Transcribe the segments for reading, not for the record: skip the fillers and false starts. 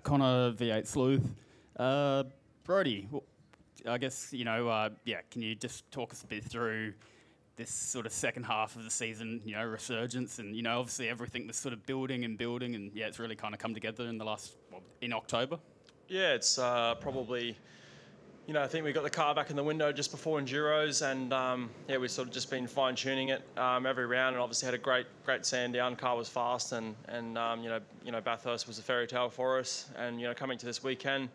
Connor, V8 Sleuth. Brodie, I guess, can you just talk us a bit through this sort of second half of the season, resurgence and, obviously everything was sort of building and, it's really kind of come together in in October? Yeah, it's probably, I think we got the car back in the window just before Enduros, and we've sort of just been fine-tuning it every round, and obviously had a great sand down. Car was fast, and Bathurst was a fairy tale for us. And coming to this weekend,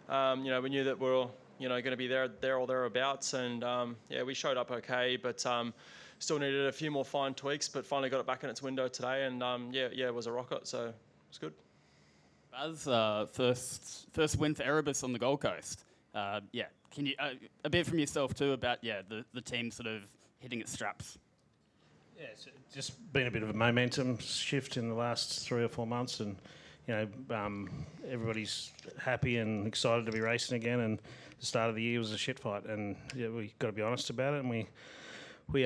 we knew that we're going to be there or thereabouts, and we showed up okay, but still needed a few more fine tweaks. But finally got it back in its window today, and it was a rocket, so it was good. Baz, first win for Erebus on the Gold Coast. Can you a bit from yourself too about the team sort of hitting its straps? Yeah, it's just been a bit of a momentum shift in the last 3 or 4 months, and everybody's happy and excited to be racing again. And the start of the year was a shit fight, and we got to be honest about it. And we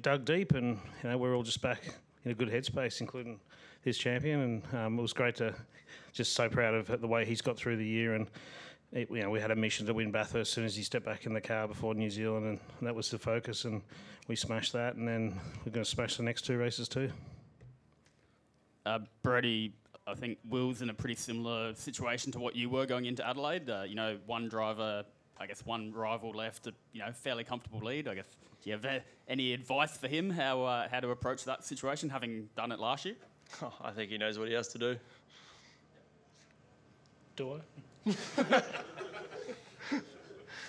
dug deep, and we're all just back in a good headspace, including his champion. And it was great to just so proud of the way he's got through the year. And we had a mission to win Bathurst as soon as he stepped back in the car before New Zealand, and that was the focus, and we smashed that, and then we're going to smash the next 2 races too. Brodie, I think Will's in a pretty similar situation to what you were going into Adelaide. One driver, I guess one rival left, a fairly comfortable lead. I guess, do you have any advice for him how to approach that situation, having done it last year? Oh, I think he knows what he has to do. Do I?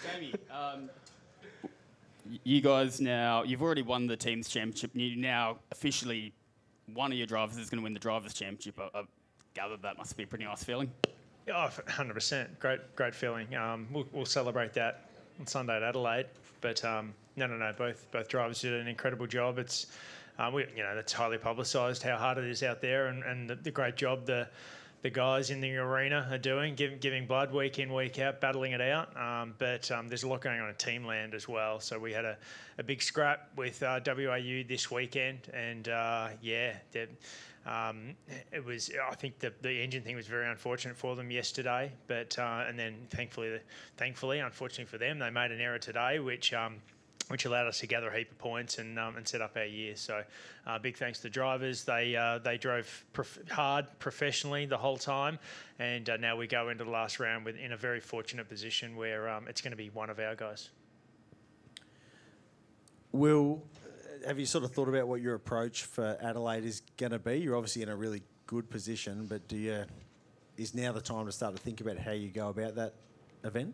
Jamie, you guys you've already won the team's championship, and you now officially, one of your drivers is going to win the drivers' championship. I gather that must be a pretty nice feeling. Oh, 100%. Great feeling. We'll celebrate that on Sunday at Adelaide. But no. Both drivers did an incredible job. It's that's highly publicised how hard it is out there, and the great job the guys in the arena are doing, giving blood week in, week out, battling it out. But there's a lot going on in Teamland as well. So we had a big scrap with WAU this weekend, and it was. I think the engine thing was very unfortunate for them yesterday. But and then thankfully, unfortunately for them, they made an error today, which allowed us to gather a heap of points and set up our year. So big thanks to the drivers. They drove hard professionally the whole time, and now we go into the last round in a very fortunate position where it's going to be one of our guys. Will, have you sort of thought about what your approach for Adelaide is going to be? You're obviously in a really good position, but is now the time to start to think about how you go about that event?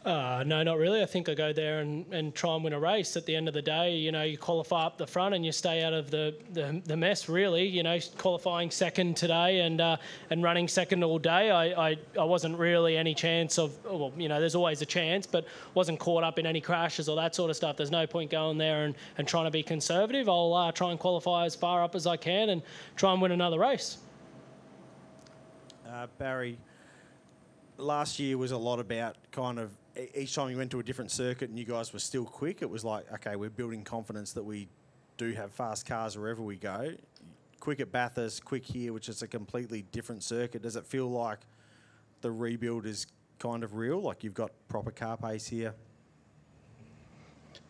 No, not really. I think I go there and try and win a race. At the end of the day, you qualify up the front and you stay out of the mess, really. Qualifying second today and running second all day, I wasn't really any chance of, there's always a chance, but wasn't caught up in any crashes or that sort of stuff. There's no point going there and trying to be conservative. I'll try and qualify as far up as I can and try and win another race. Barry, last year was a lot about kind of each time you went to a different circuit and you guys were still quick, it was like, okay, we're building confidence that we do have fast cars wherever we go. Quick at Bathurst, quick here, which is a completely different circuit. Does it feel like the rebuild is kind of real, like you've got proper car pace here?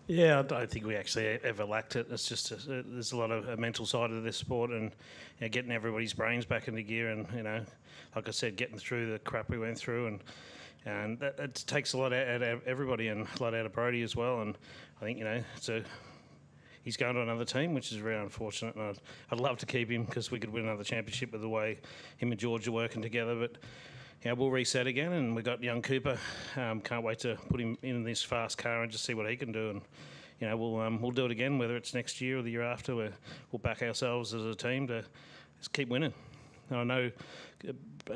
Yeah, I don't think we actually ever lacked it. It's just there's a lot of a mental side of this sport, and getting everybody's brains back into gear, and like I said, getting through the crap we went through, and that it takes a lot out of everybody and a lot out of Brodie as well. And I think he's going to another team, which is very unfortunate. And I'd love to keep him because we could win another championship with the way him and George are working together, but. We'll reset again, and we've got young Cooper. Can't wait to put him in this fast car and just see what he can do. And we'll do it again, whether it's next year or the year after. We'll back ourselves as a team to just keep winning. And I know,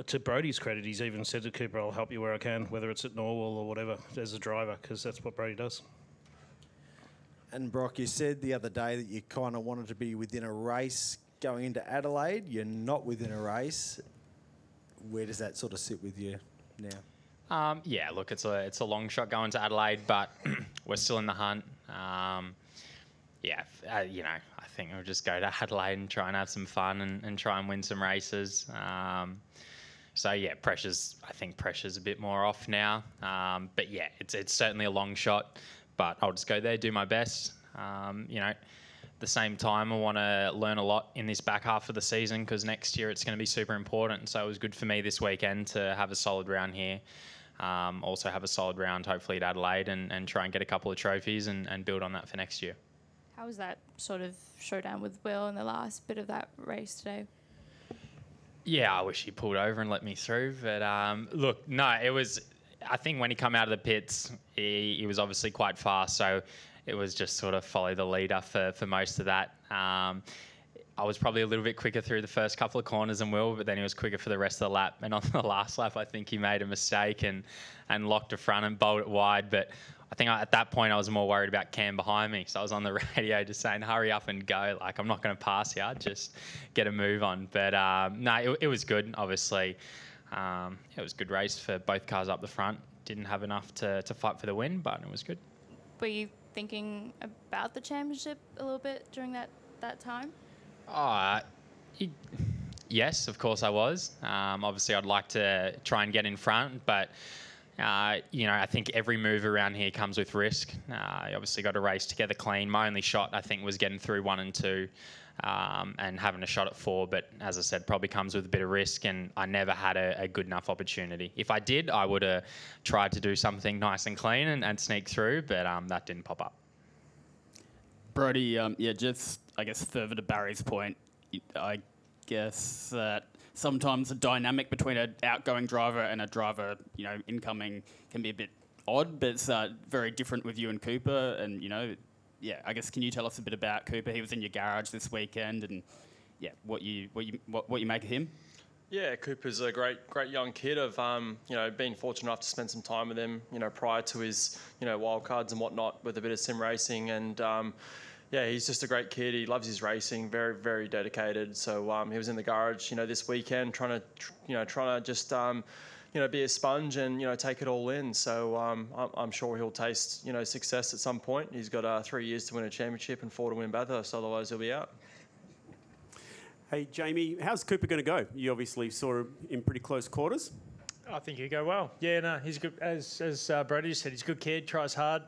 to Brodie's credit, he's even said to Cooper, "I'll help you where I can, whether it's at Norwell or whatever, as a driver," because that's what Brodie does. And Brock, you said the other day that you kind of wanted to be within a race going into Adelaide. You're not within a race. Where does that sort of sit with you now? Look, it's a long shot going to Adelaide, but we're still in the hunt. Yeah, I think I'll just go to Adelaide and try and have some fun and try and win some races. So yeah, I think pressure's a bit more off now. But yeah, it's certainly a long shot, but I'll just go there, do my best. At the same time, I want to learn a lot in this back half of the season because next year it's going to be super important. So it was good for me this weekend to have a solid round here. Also have a solid round, hopefully, at Adelaide and try and get a couple of trophies and build on that for next year. How was that sort of showdown with Will in the last bit of that race today? Yeah, I wish he pulled over and let me through. But look, no, it was... I think when he come out of the pits, he was obviously quite fast. So it was just sort of follow the leader for most of that. I was probably a little bit quicker through the first couple of corners than Will, but then he was quicker for the rest of the lap. And on the last lap, I think he made a mistake and locked a front and bowled it wide. But I think at that point, I was more worried about Cam behind me. So I was on the radio just saying, hurry up and go. Like, I'm not going to pass you. Just get a move on. But no, it was good, obviously. It was a good race for both cars up the front. Didn't have enough to fight for the win, but it was good. Were you thinking about the championship a little bit during that time? Yes, of course I was. Obviously, I'd like to try and get in front, but I think every move around here comes with risk. You obviously got to race together clean. My only shot, I think, was getting through 1 and 2 and having a shot at 4. But as I said, probably comes with a bit of risk, and I never had a good enough opportunity. If I did, I would have tried to do something nice and clean and sneak through, but that didn't pop up. Brodie, just, I guess, further to Barry's point, I guess that sometimes the dynamic between an outgoing driver and a driver, incoming can be a bit odd, but it's very different with you and Cooper. And, I guess, can you tell us a bit about Cooper? He was in your garage this weekend, and, what you make of him? Yeah, Cooper's a great young kid. I've been fortunate enough to spend some time with him, prior to his, wildcards and whatnot with a bit of sim racing. And he's just a great kid. He loves his racing, very, very dedicated. So he was in the garage, this weekend, trying to just be a sponge and take it all in. So I'm sure he'll taste success at some point. He's got 3 years to win a championship and 4 to win Bathurst. Otherwise, he'll be out. Hey, Jamie, how's Cooper going to go? You obviously saw him in pretty close quarters. I think he'll go well. Yeah, no, he's good. As Brodie said, he's a good kid, tries hard.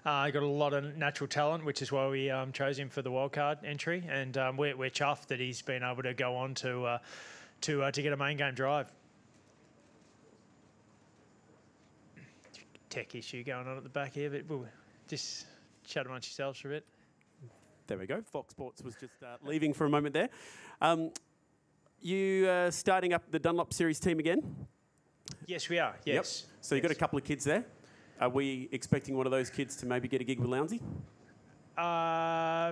He got a lot of natural talent, which is why we chose him for the wildcard entry. And we're chuffed that he's been able to go on to get a main game drive. Tech issue going on at the back here, but we'll just chat amongst yourselves for a bit. There we go. Fox Sports was just leaving for a moment there. You starting up the Dunlop Series team again? Yes, we are. Yes. Yep. So you've got a couple of kids there. Are we expecting one of those kids to maybe get a gig with Lounsey?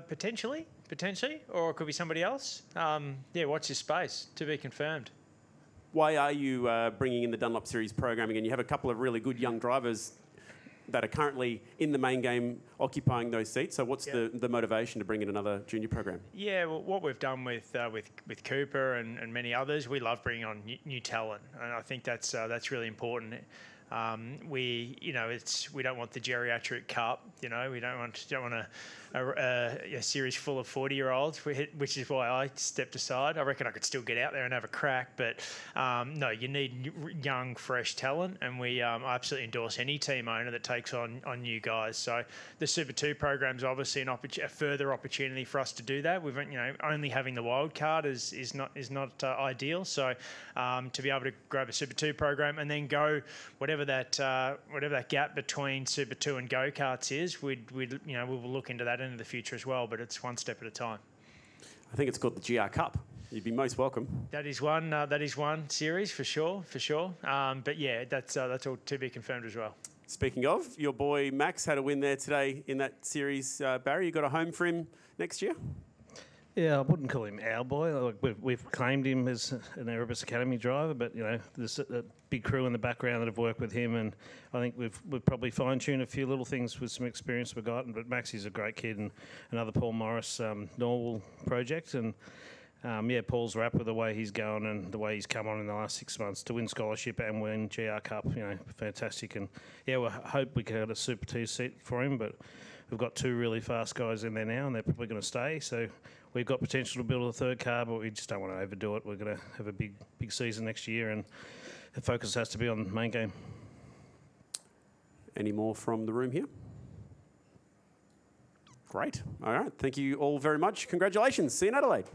Potentially, or it could be somebody else. Watch this space, to be confirmed. Why are you bringing in the Dunlop Series programming? And you have a couple of really good young drivers that are currently in the main game occupying those seats. So what's the motivation to bring in another junior program? Yeah, well, what we've done with Cooper and many others, we love bringing on new talent, and I think that's really important. We don't want the geriatric cup. We don't want a series full of 40-year-olds, which is why I stepped aside. I reckon I could still get out there and have a crack, but no, you need young, fresh talent, and we absolutely endorse any team owner that takes on new guys. So the Super 2 program is obviously a further opportunity for us to do that. We've only having the wild card is not ideal. So to be able to grab a Super 2 program and then go whatever that gap between Super 2 and go-karts is, we will look into that into the future as well, but it's one step at a time. I think it's called the GR Cup. You'd be most welcome. That is one series for sure. But yeah, that's all to be confirmed as well. Speaking of, your boy Max had a win there today in that series. Barry, you got a home for him next year? Yeah, I wouldn't call him our boy. Like we've claimed him as an Erebus Academy driver, but there's a big crew in the background that have worked with him, and I think we've probably fine-tuned a few little things with some experience we've gotten. But Maxie's a great kid, and another Paul Morris Norwell project, and Paul's wrapped with the way he's going and the way he's come on in the last 6 months to win scholarship and win GR Cup. Fantastic, and we hope we can get a Super 2 seat for him, but we've got 2 really fast guys in there now, and they're probably going to stay. So we've got potential to build a 3rd car, but we just don't want to overdo it. We're going to have a big season next year, and the focus has to be on the main game. Any more from the room here? Great. All right. Thank you all very much. Congratulations. See you in Adelaide.